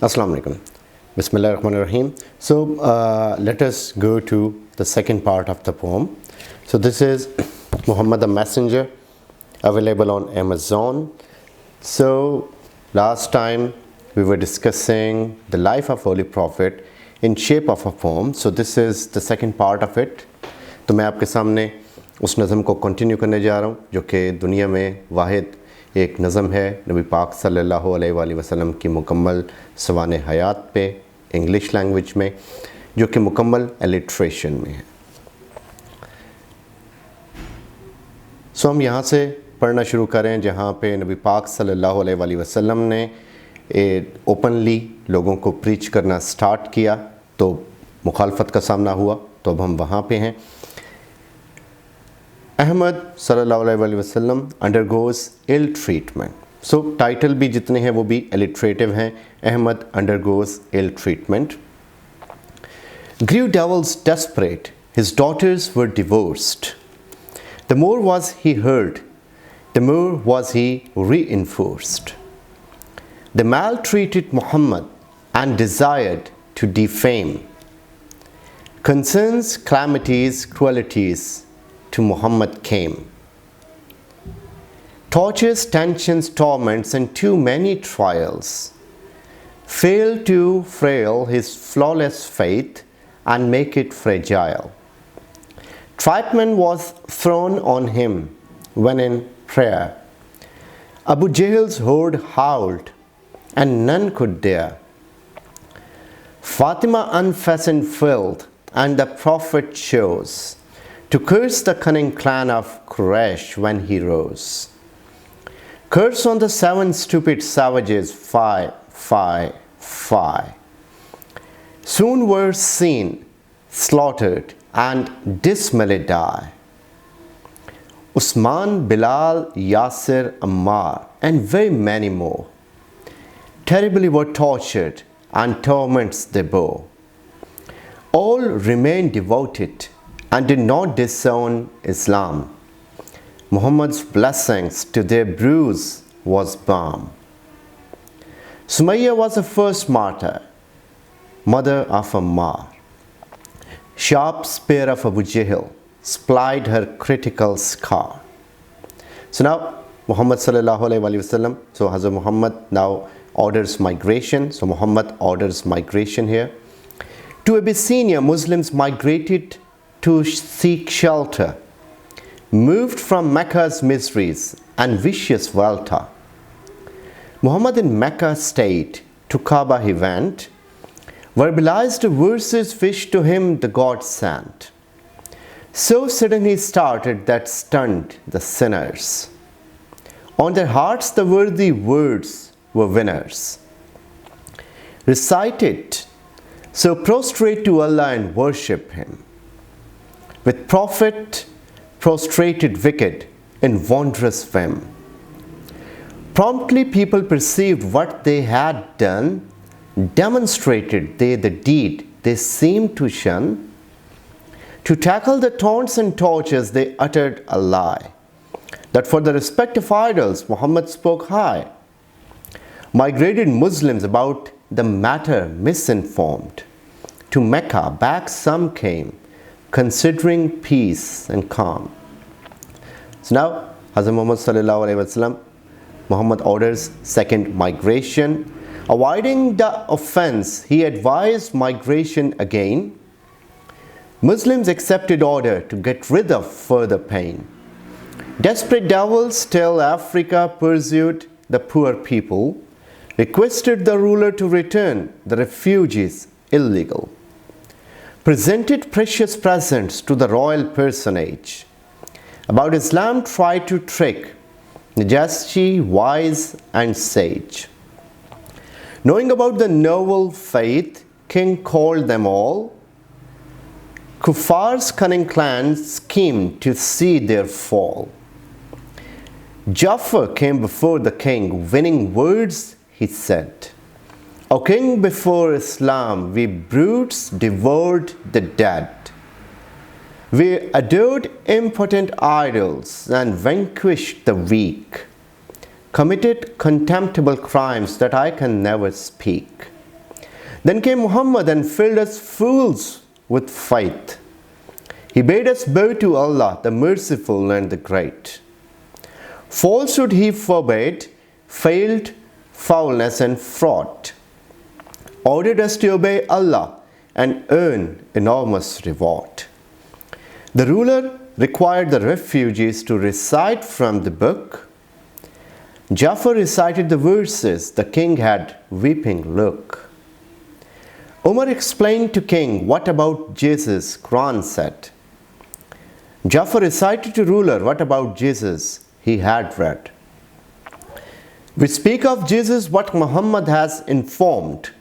Assalamu alaikum. Bismillahirrahmanirrahim. So let us go to the second part of the poem. So this is Muhammad the Messenger, available on Amazon. So last time we were discussing the life of Holy Prophet in shape of a poem. So this is the second part of it. तो मैं आपके सामने उस नज़म को continue करने जा रहा हूँ जो कि दुनिया में वाहिद एक नज़म है नबी पाक सल्लल्लाहु अलैहि वसल्लम की मुकम्मल सवाने हयात पे इंग्लिश लैंग्वेज में, जो कि मुकम्मल एलिट्रेशन में है। सो हम यहाँ से पढ़ना शुरू करें जहाँ पे नबी पाक सल्लल्लाहु अलैहि वसल्लम ने ओपनली लोगों को प्रीच करना स्टार्ट किया तो मुखालफत का सामना हुआ। तो अब हम वहाँ पे हैं। अहमद सल्लल्लाहु अलैहि वसल्लम undergoes ill treatment. So title भी जितने हैं वो भी एलिट्रेटिव हैं। Ahmad undergoes ill treatment. Grew devils desperate, his daughters were divorced. The more was he heard, the more was he reinforced. They maltreated Muhammad and desired to defame. Concerns, calamities, cruelties to Muhammad came. Tortures, tensions, torments, and too many trials failed to frail his flawless faith and make it fragile. Treatment was thrown on him when in prayer Abu Jahl's horde howled and none could dare. Fatima unfastened filth and the Prophet chose to curse the cunning clan of Quraysh when he rose. Curse on the 7 stupid savages, fie, fie, fie. Soon were seen, slaughtered, and dismally die. Usman, Bilal, Yasir, Ammar, and very many more terribly were tortured and torments they bore. All remained devoted and did not disown Islam. Muhammad's blessings to their bruise was balm. Sumayya was the first martyr, mother of Ammar. Sharp spear of Abu Jahl spied her critical scar. So now Muhammad sallallahu alaihi wasallam, so Hazrat Muhammad now orders migration. So Muhammad orders migration here. To Abyssinia, Muslims migrated to seek shelter, moved from Mecca's miseries and vicious welter. Muhammad in Mecca stayed, to Kaaba he went, verbalized the verses which to him the God sent. So sudden he started that stunned the sinners. On their hearts the worthy words were winners. Recited, so prostrate to Allah and worship Him. With Prophet prostrated wicked in wondrous whim. Promptly people perceived what they had done, demonstrated they the deed they seemed to shun. To tackle the taunts and tortures they uttered a lie, that for the respect of idols Muhammad spoke high. Migrated Muslims about the matter misinformed. To Mecca back some came, considering peace and calm. So now Hazrat Muhammad sallallahu alaihi wasallam, Muhammad orders second migration. Avoiding the offense, he advised migration again. Muslims accepted order to get rid of further pain. Desperate devils till Africa pursued the poor people, requested the ruler to return the refugees illegal. Presented precious presents to the royal personage. About Islam tried to trick Najashi, wise and sage. Knowing about the novel faith, king called them all. Kuffar's cunning clans schemed to see their fall. Jafar came before the king, winning words he said. O king, before Islam, we brutes devoured the dead. We adored impotent idols and vanquished the weak. Committed contemptible crimes that I can never speak. Then came Muhammad and filled us fools with faith. He bade us bow to Allah, the merciful and the great. Falsehood he forbade, failed, foulness and fraud. Ordered us to obey Allah and earn enormous reward. The ruler required the refugees to recite from the book. Jafar recited the verses, the king had weeping look. Umar explained to king what about Jesus, Quran said. Jafar recited to ruler what about Jesus he had read. We speak of Jesus what Muhammad has informed,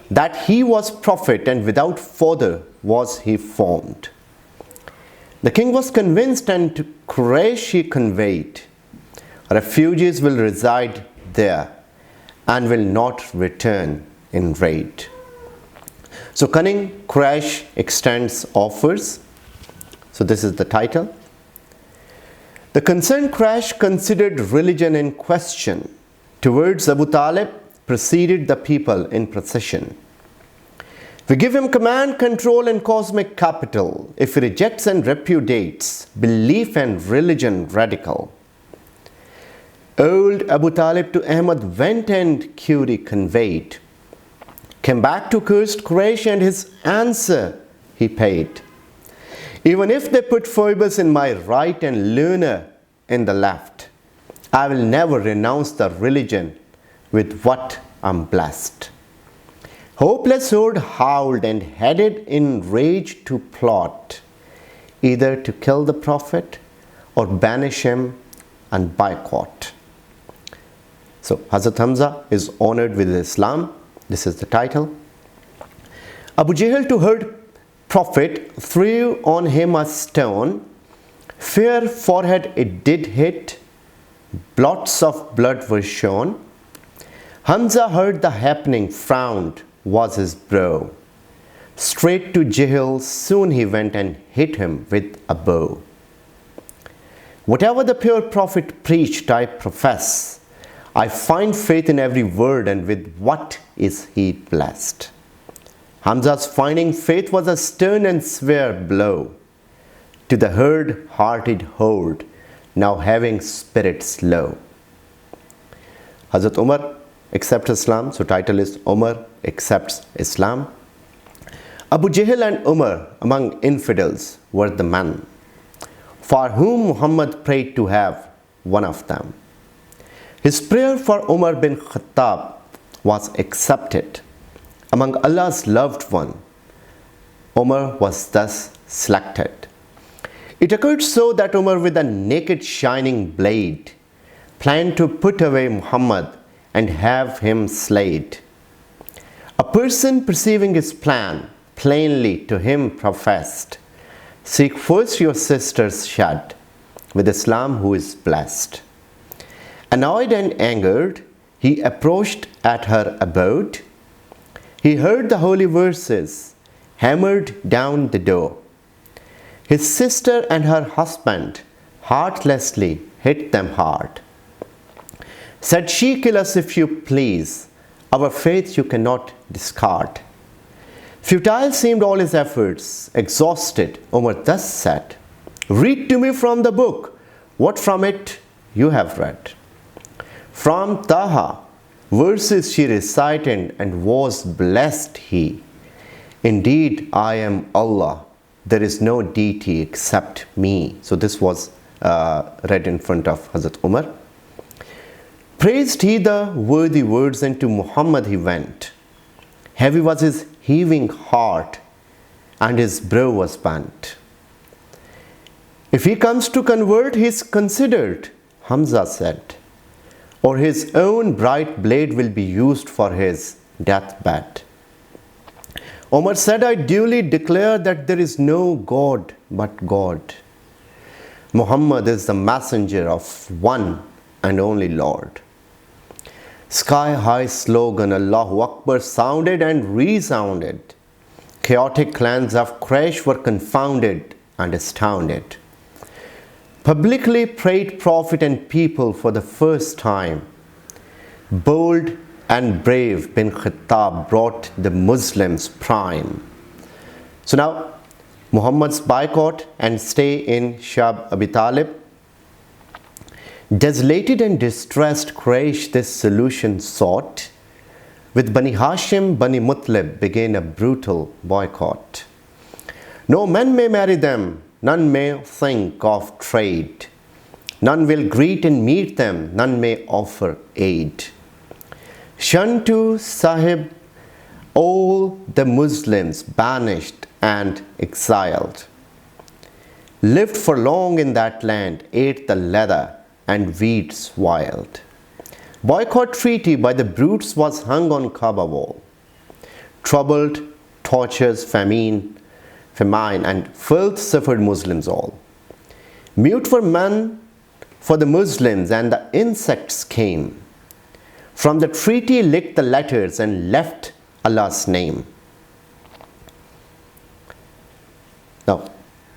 that he was prophet and without father was he formed. The king was convinced and to Quraysh he conveyed, refugees will reside there and will not return in raid. So cunning Quraysh extends offers. So this is the title. The concerned Quraysh considered religion in question. Towards Abu Talib proceeded the people in procession. We give him command, control and cosmic capital. If he rejects and repudiates belief and religion radical. Old Abu Talib to Ahmad went and query conveyed. Came back to cursed Quraysh and his answer he paid. Even if they put Phoebus in my right and Luna in the left, I will never renounce the religion with what I'm blessed. Hopeless horde howled and headed in rage to plot, either to kill the Prophet or banish him and boycott. So Hazrat Hamza is honored with Islam. This is the title. Abu Jahl to heard Prophet threw on him a stone. Fair forehead it did hit. Blots of blood were shown. Hamza heard the happening, frowned was his brow. Straight to Jahl soon he went and hit him with a bow. Whatever the pure Prophet preached I profess. I find faith in every word and with what is he blessed. Hamza's finding faith was a stern and severe blow to the hard-hearted horde, now having spirits low. Hazrat Umar accepts Islam, so title is Umar accepts Islam. Abu Jahl and Umar among infidels were the men for whom Muhammad prayed to have one of them. His prayer for Umar bin Khattab was accepted. Among Allah's loved one, Umar was thus selected. It occurred so that Umar with a naked shining blade planned to put away Muhammad and have him slayed. A person perceiving his plan plainly to him professed, seek first your sister's shed with Islam who is blessed. Annoyed and angered, he approached at her abode. He heard the holy verses, hammered down the door. His sister and her husband heartlessly hit them hard. Said she, kill us if you please, our faith you cannot discard. Futile seemed all his efforts, exhausted, Umar thus said, read to me from the book, what from it you have read. From Taha, verses she recited and was blessed he. Indeed, I am Allah. There is no deity except me. So this was read in front of Hazrat Umar. Praised he the worthy words and to Muhammad he went. Heavy was his heaving heart and his brow was bent. If he comes to convert, he is considered, Hamza said, or his own bright blade will be used for his deathbed. Umar said, I duly declare that there is no God but God. Muhammad is the messenger of one and only Lord. Sky-high slogan Allahu Akbar sounded and resounded. Chaotic clans of Quraysh were confounded and astounded. Publicly prayed Prophet and people for the first time. Bold and brave bin Khattab brought the Muslims prime. So now Muhammad's boycott and stay in Shab Abi Talib. Desolated and distressed Quraysh this solution sought. With Bani Hashim, Bani Muttalib began a brutal boycott. No man may marry them, none may think of trade. None will greet and meet them, none may offer aid. Shantu Sahib, all the Muslims banished and exiled. Lived for long in that land, ate the leather and weeds wild. Boycott treaty by the brutes was hung on Kaaba wall. Troubled, tortures, famine and filth suffered Muslims all. Mute were men for the Muslims and the insects came. From the treaty licked the letters and left Allah's name. Now,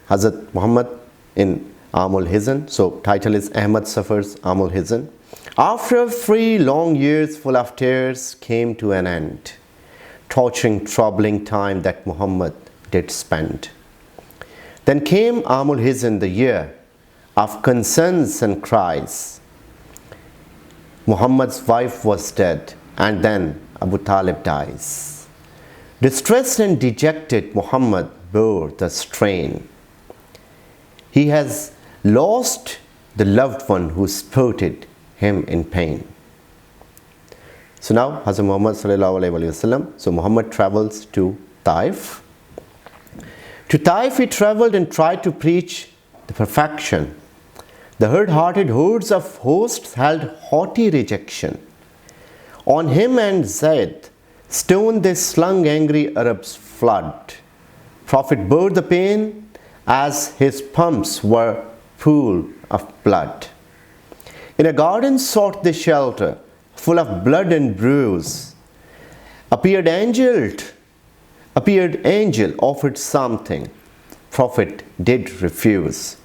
Hazrat Muhammad in Amul Hizn, so title is Ahmad Safar's Amul Hizn. After 3 long years full of tears came to an end, torturing, troubling time that Muhammad did spend. Then came Amul Hizn, the year of concerns and cries. Muhammad's wife was dead, and then Abu Talib dies. Distressed and dejected, Muhammad bore the strain. He has lost the loved one who supported him in pain. So now Hazrat Muhammad sallallahu alaihi wasallam. So Muhammad travels to Taif. To Taif he traveled and tried to preach the perfection. The hard-hearted hordes of hosts held haughty rejection. On him and Zayd, stone they slung angry Arabs flood. Prophet bore the pain as his pumps were pool of blood. In a garden sought they shelter, full of blood and bruise. Appeared angel, offered something. Prophet did refuse.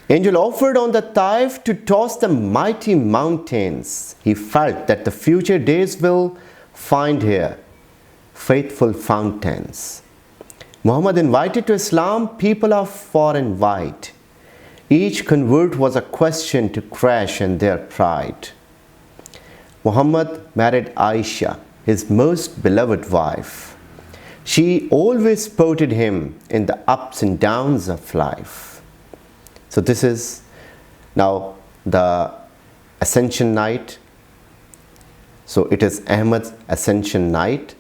Angel offered on the Taif to toss the mighty mountains. He felt that the future days will find here faithful fountains. Muhammad invited to Islam people of far and wide. Each convert was a question to crash in their pride. Muhammad married Aisha, his most beloved wife. She always supported him in the ups and downs of life. So this is now the Ascension night. So it is Ahmad's Ascension night.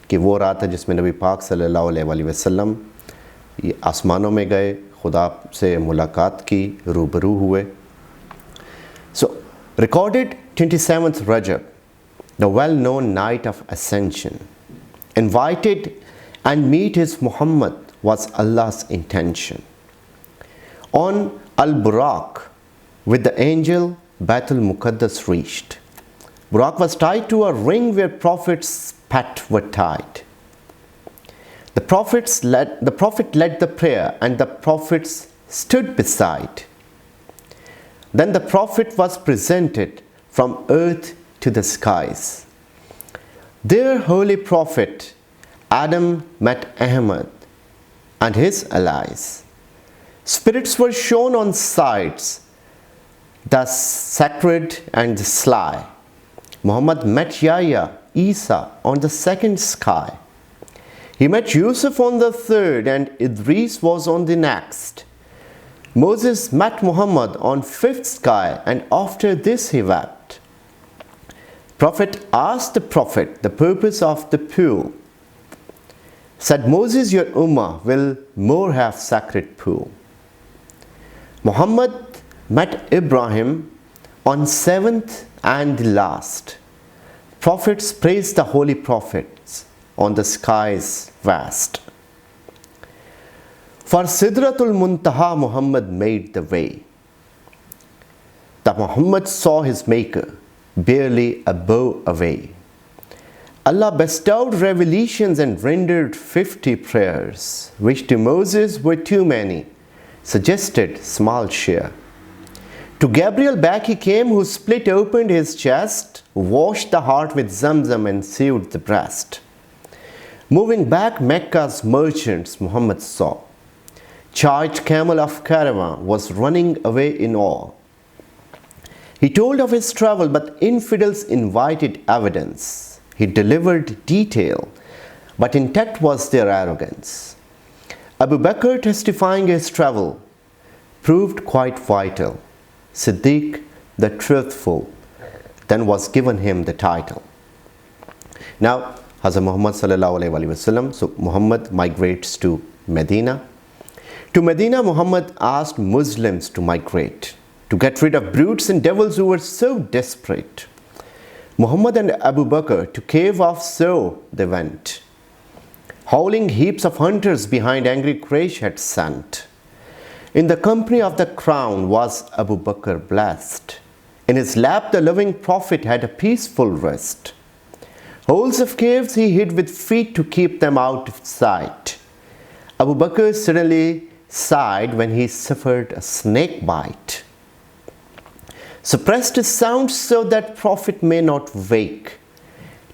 कि वो रात है जिसमें नबी पाक सल्लल्लाहु अलैहि वसल्लम ये आसमानों में गए, खुदा से मुलाकात की, रूबरू हुए. So recorded 27th Rajab, the well-known night of Ascension. Invited and meet his Muhammad was Allah's intention. On Al-Buraq, with the angel, Baitul Muqaddas reached. Buraq was tied to a ring where prophets' pat were tied. The prophet led the prayer and the prophets stood beside. Then the prophet was presented from earth to the skies. There holy prophet Adam met Ahmad and his allies. Spirits were shown on sides, the sacred and the sly. Muhammad met Yahya, Isa on the second sky. He met Yusuf on the third and Idris was on the next. Moses met Muhammad on fifth sky and after this he wept. Prophet asked the prophet the purpose of the pool. Said Moses, your ummah will more have sacred pool. Muhammad met Ibrahim on seventh and the last. Prophets praised the holy prophets on the skies vast. For Sidratul Muntaha Muhammad made the way. That Muhammad saw his maker barely a bow away. Allah bestowed revelations and rendered 50 prayers, which to Moses were too many, suggested small share. To Gabriel back he came, who split opened his chest, washed the heart with Zamzam and sealed the breast. Moving back Mecca's merchants Muhammad saw. Charged camel of caravan was running away in awe. He told of his travel, but infidels invited evidence. He delivered detail, but intact was their arrogance. Abu Bakr, testifying his travel, proved quite vital. Siddiq, the truthful, then was given him the title. Now, Hazrat Muhammad sallallahu alaihi wasallam, so Muhammad migrates to Medina. To Medina, Muhammad asked Muslims to migrate, to get rid of brutes and devils who were so desperate. Muhammad and Abu Bakr to cave off, so they went. Howling heaps of hunters behind angry Quraysh had sent. In the company of the crown was Abu Bakr blessed. In his lap the loving Prophet had a peaceful rest. Holes of caves he hid with feet to keep them out of sight. Abu Bakr suddenly sighed when he suffered a snake bite. Suppressed his sound so that Prophet may not wake.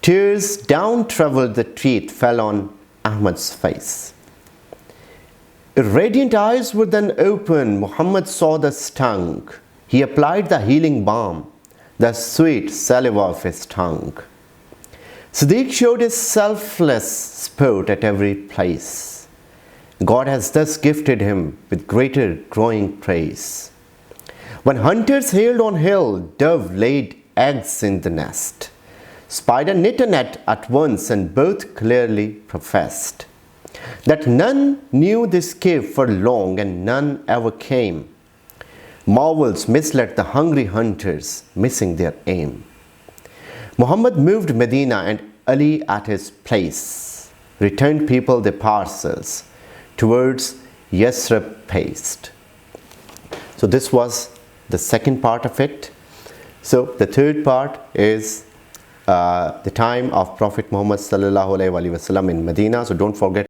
Tears down traveled the teeth, fell on Ahmad's face. Radiant eyes were then open. Muhammad saw the stung. He applied the healing balm, the sweet saliva of his tongue. Siddiq showed his selfless sport at every place. God has thus gifted him with greater growing praise. When hunters hailed on hill, dove laid eggs in the nest. Spider knit a net at once, and both clearly professed that none knew this cave for long, and none ever came. Marvels misled the hungry hunters, missing their aim. Muhammad moved Medina, and Ali at his place returned people their parcels towards Yasrib paced. So this was the second part of it. So the third part is the time of Prophet Muhammad sallallahu alaihi wasallam in Medina. So don't forget